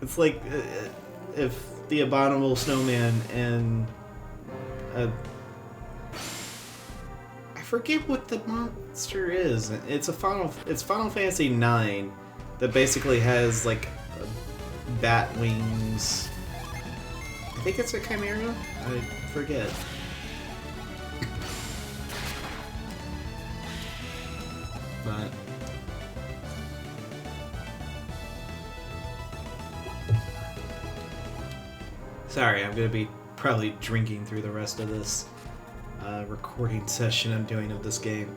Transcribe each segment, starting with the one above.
It's like if the Abominable Snowman and I forget what the monster is. It's Final Fantasy IX that basically has like bat wings. I think it's a chimera. I forget. But sorry, I'm gonna be probably drinking through the rest of this recording session I'm doing of this game.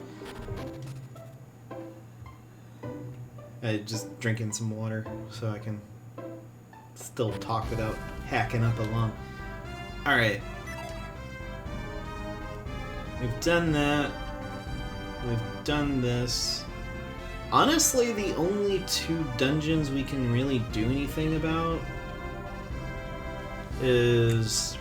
Just drinking some water so I can still talk without hacking up a lung. Alright. We've done that. We've done this. Honestly, the only two dungeons we can really do anything about is...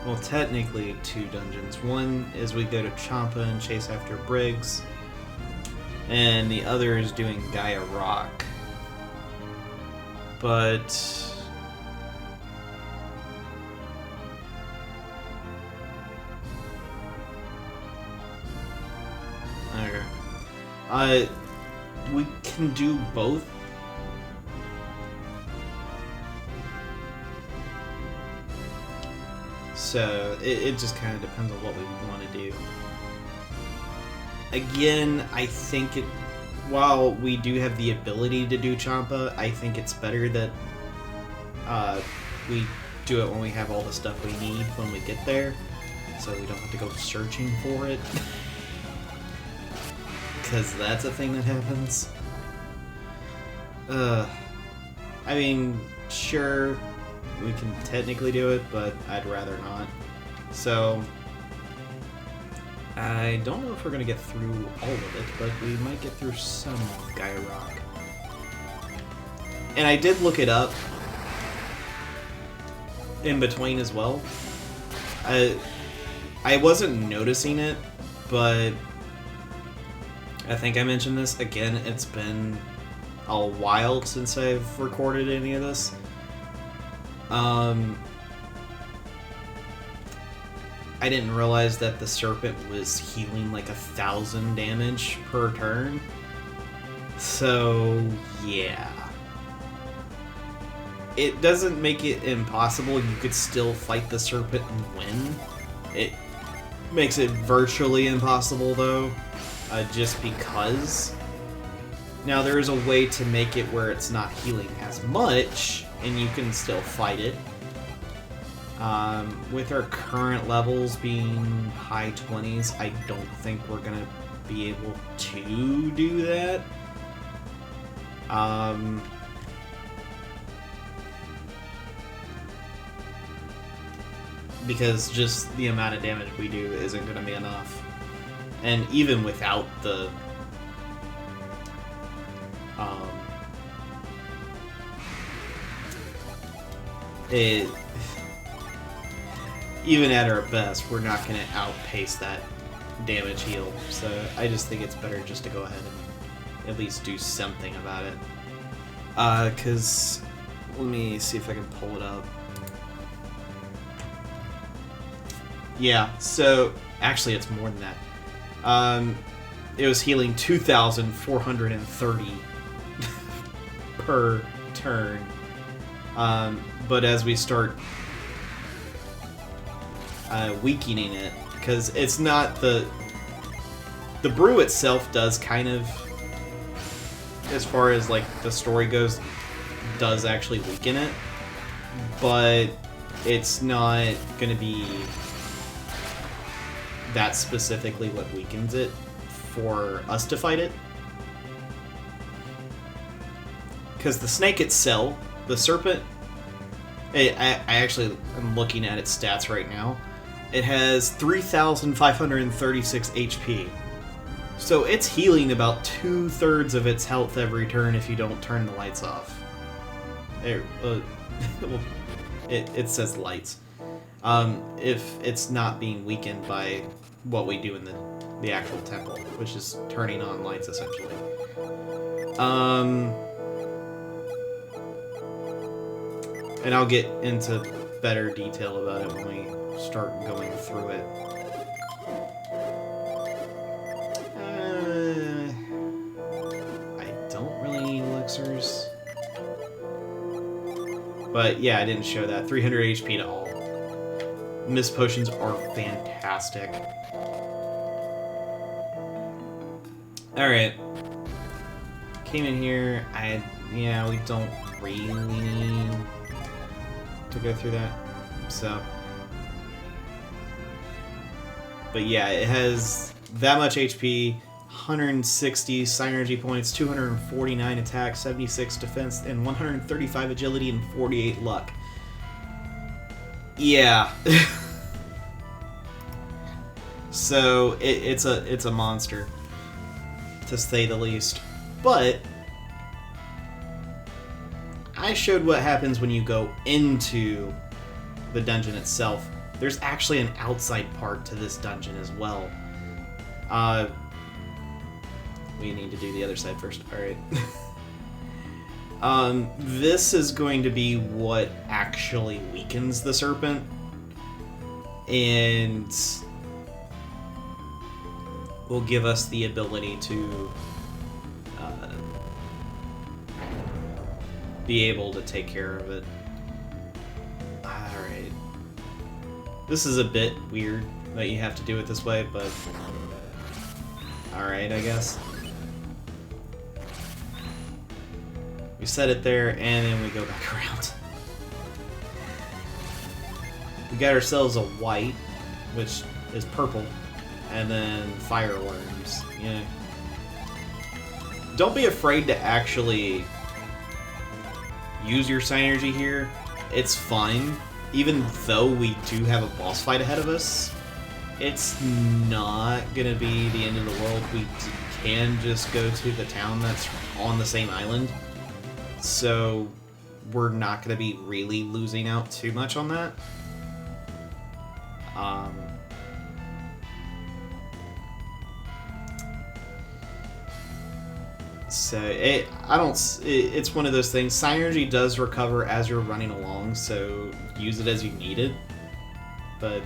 well, technically two dungeons. One is we go to Champa and chase after Briggs, and the other is doing Gia Rock. But... okay. We can do both. So it just kind of depends on what we want to do. Again, I think while we do have the ability to do Champa, I think it's better that we do it when we have all the stuff we need when we get there, so we don't have to go searching for it. Because that's a thing that happens. I mean, sure, we can technically do it, but I'd rather not. So, I don't know if we're going to get through all of it, but we might get through some of Gia Rock. And I did look it up in between as well. I wasn't noticing it, but I think I mentioned this. Again, it's been a while since I've recorded any of this. I didn't realize that the Serpent was healing like 1,000 damage per turn. So, yeah. It doesn't make it impossible. You could still fight the Serpent and win. It makes it virtually impossible, though. Just because. Now, there is a way to make it where it's not healing as much, and you can still fight it. With our current levels being high 20s, I don't think we're going to be able to do that. Because just the amount of damage we do isn't going to be enough. And even without the even at our best, we're not going to outpace that damage heal. So I just think it's better just to go ahead and at least do something about it. Because let me see if I can pull it up. Yeah, so actually it's more than that. It was healing 2,430 per turn. But as we start weakening it, because it's not the brew itself does kind of, as far as like the story goes, does actually weaken it, but it's not going to be that specifically what weakens it for us to fight it. Because the snake itself, the serpent, I actually am looking at its stats right now. It has 3,536 HP. So it's healing about 2/3 of its health every turn if you don't turn the lights off. It says lights. If it's not being weakened by what we do in the the actual temple, which is turning on lights essentially. And I'll get into better detail about it when we start going through it. I don't really need elixirs. But yeah, I didn't show that. 300 HP to all. Mist potions are fantastic. Alright. Came in here. Yeah, we don't really need to go through that. So. But yeah, it has that much HP, 160 synergy points, 249 attack, 76 defense, and 135 agility and 48 luck. Yeah. So it's a monster, to say the least. But I showed what happens when you go into the dungeon itself. There's actually an outside part to this dungeon as well. We need to do the other side first. Alright. This is going to be what actually weakens the Serpent. And will give us the ability to be able to take care of it. Alright. This is a bit weird that you have to do it this way, but alright, I guess. We set it there, and then we go back around. We got ourselves a white, which is purple, and then fireworms. Yeah. Don't be afraid to actually use your synergy here. It's fine. Even though we do have a boss fight ahead of us, it's not gonna be the end of the world. We can just go to the town that's on the same island. So we're not gonna be really losing out too much on that. So it's one of those things. Synergy does recover as you're running along, so use it as you need it. But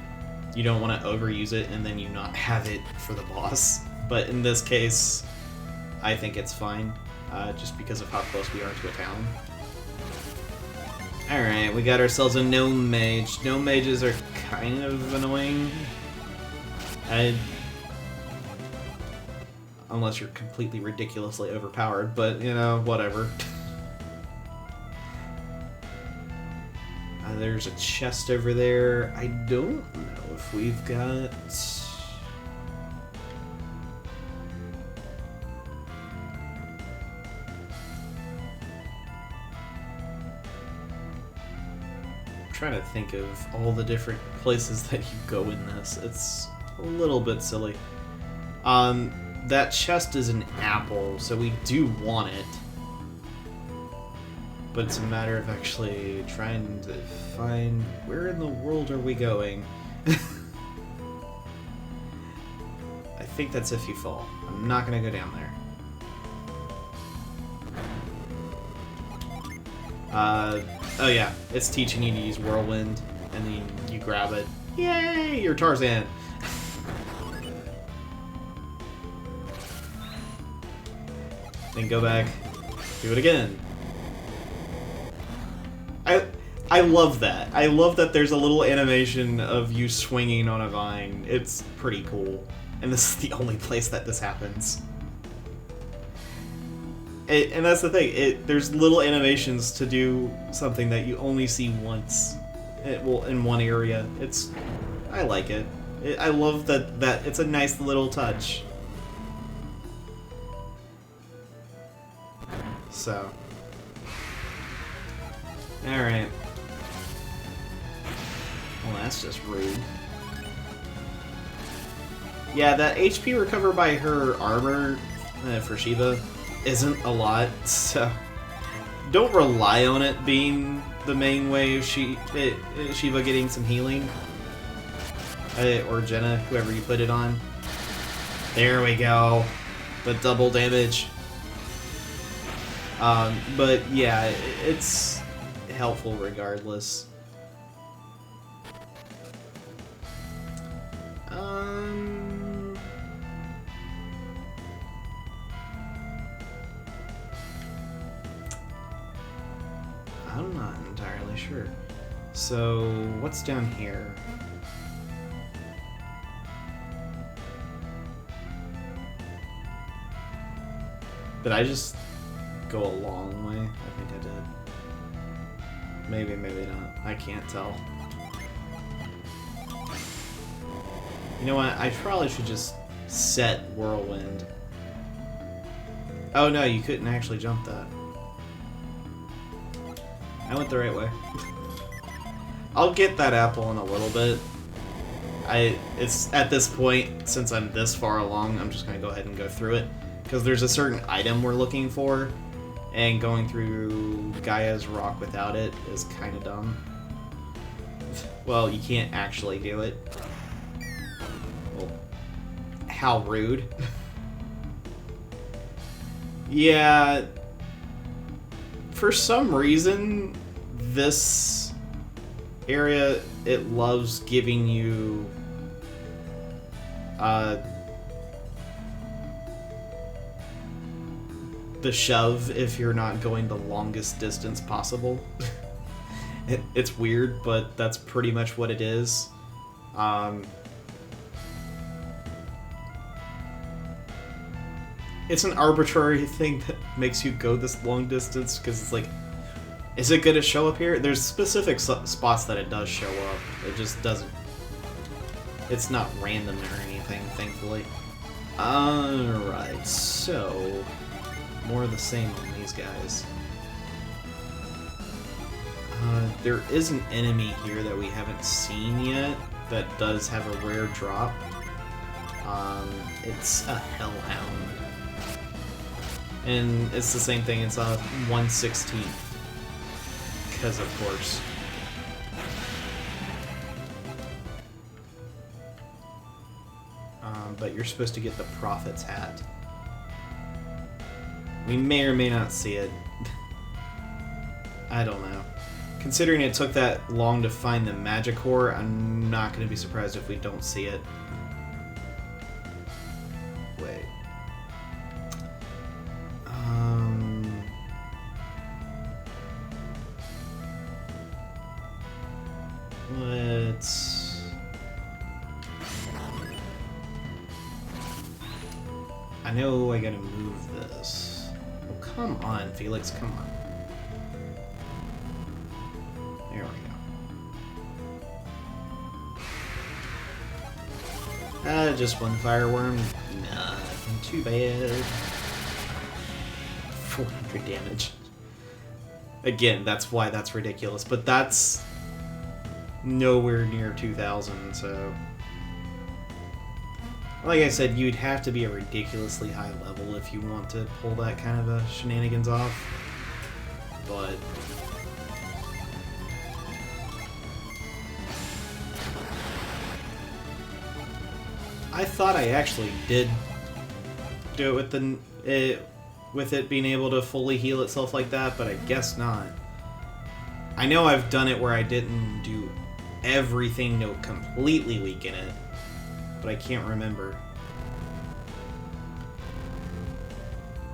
you don't want to overuse it and then you not have it for the boss. But in this case, I think it's fine, just because of how close we are to a town. Alright, we got ourselves a gnome mage. Gnome mages are kind of annoying. Unless you're completely ridiculously overpowered, but, you know, whatever. There's a chest over there. I don't know if we've got... I'm trying to think of all the different places that you go in this. It's a little bit silly. That chest is an apple, so we do want it. But it's a matter of actually trying to find where in the world are we going. I think that's if you fall. I'm not gonna go down there. Oh yeah, it's teaching you to use Whirlwind, and then you grab it. Yay, you're Tarzan! Then go back, do it again. I love that. I love that there's a little animation of you swinging on a vine. It's pretty cool. And this is the only place that this happens. And that's the thing. There's little animations to do something that you only see once. Well, in one area. I like it. I love that it's a nice little touch. So. Alright. Well, that's just rude. Yeah, that HP recovered by her armor for Shiva isn't a lot, so don't rely on it being the main way of Shiva getting some healing. Or Jenna, whoever you put it on. There we go. The double damage. But yeah, it's helpful regardless. I'm not entirely sure. So, what's down here? Did I just go a long way? I think I did. Maybe, maybe not. I can't tell. You know what? I probably should just set Whirlwind. Oh no, you couldn't actually jump that. I went the right way. I'll get that apple in a little bit. It's at this point, since I'm this far along, I'm just gonna go ahead and go through it. Because there's a certain item we're looking for, and going through Gia's Rock without it is kind of dumb. Well, you can't actually do it. Well, how rude. Yeah, for some reason, this area, it loves giving you the shove if you're not going the longest distance possible. It's weird, but that's pretty much what it is. It's an arbitrary thing that makes you go this long distance, because it's like, is it going to show up here? There's specific spots that it does show up. It just doesn't... It's not random or anything, thankfully. Alright, so... more of the same on these guys. There is an enemy here that we haven't seen yet that does have a rare drop. It's a Hellhound. And it's the same thing, it's a 1/16. Because of course. But you're supposed to get the Prophet's Hat. We may or may not see it. I don't know. Considering it took that long to find the magic ore, I'm not going to be surprised if we don't see it. Wait. Let's... I know I gotta move this. Oh, come on, Felix, come on. There we go. Just one fireworm. Nothing too bad. 400 damage. Again, that's why that's ridiculous, but that's nowhere near 2,000, so... Like I said, you'd have to be a ridiculously high level if you want to pull that kind of a shenanigans off. But... I thought I actually did do it with it being able to fully heal itself like that, but I guess not. I know I've done it where I didn't do everything to completely weaken it, but I can't remember.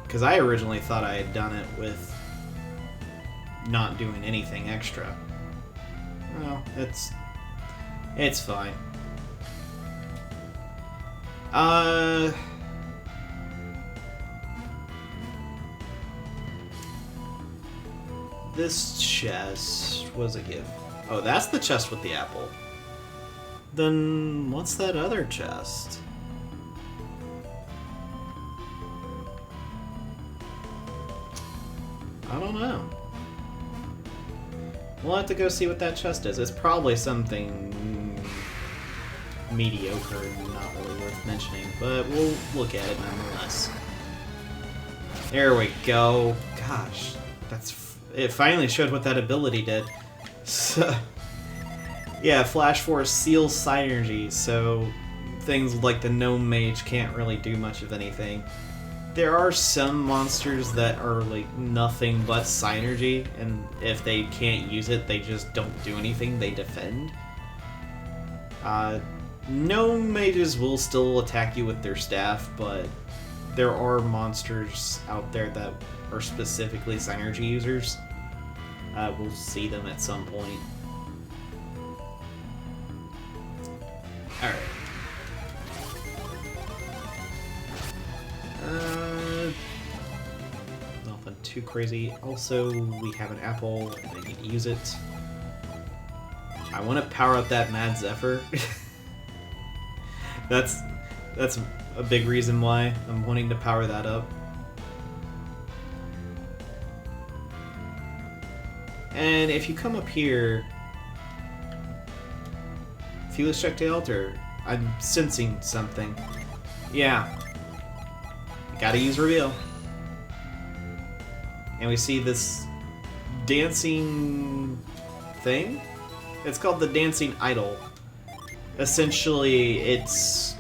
Because I originally thought I had done it with not doing anything extra. Well, it's fine. This chest was a gift. Oh, that's the chest with the apple. Then what's that other chest? I don't know. We'll have to go see what that chest is. It's probably something mediocre and not really worth mentioning, but we'll look at it nonetheless. There we go. Gosh, it finally showed what that ability did. So, yeah, Flash Force seals Synergy, so things like the gnome mage can't really do much of anything. There are some monsters that are like nothing but synergy, and if they can't use it, they just don't do anything, they defend. Gnome mages will still attack you with their staff, but there are monsters out there that are specifically synergy users. We'll see them at some point. Alright. Nothing too crazy. Also, we have an apple, and I need to use it. I want to power up that Mad Zephyr. That's a big reason why I'm wanting to power that up. And if you come up here, Feelish check to the altar. I'm sensing something. Yeah. Gotta use reveal. And we see this dancing thing. It's called the dancing idol. Essentially, it's...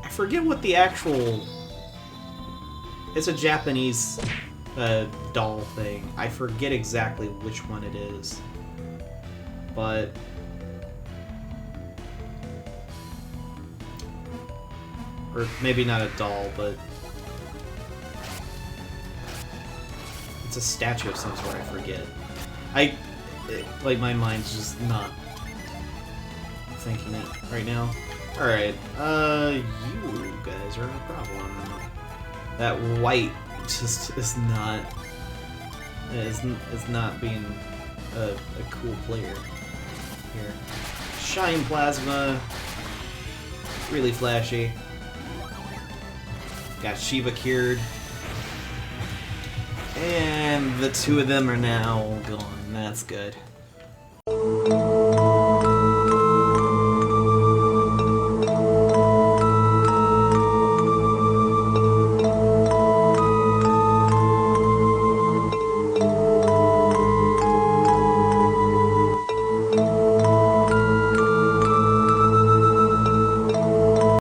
I forget what the actual... It's a Japanese doll thing. I forget exactly which one it is. But... Or maybe not a doll, but... It's a statue of some sort, I forget. Like, my mind's just not thinking it right now. Alright, you guys are a problem. That white just is not... is not being a cool player here. Shine Plasma. Really flashy. Got Shiva cured. And the two of them are now gone. That's good.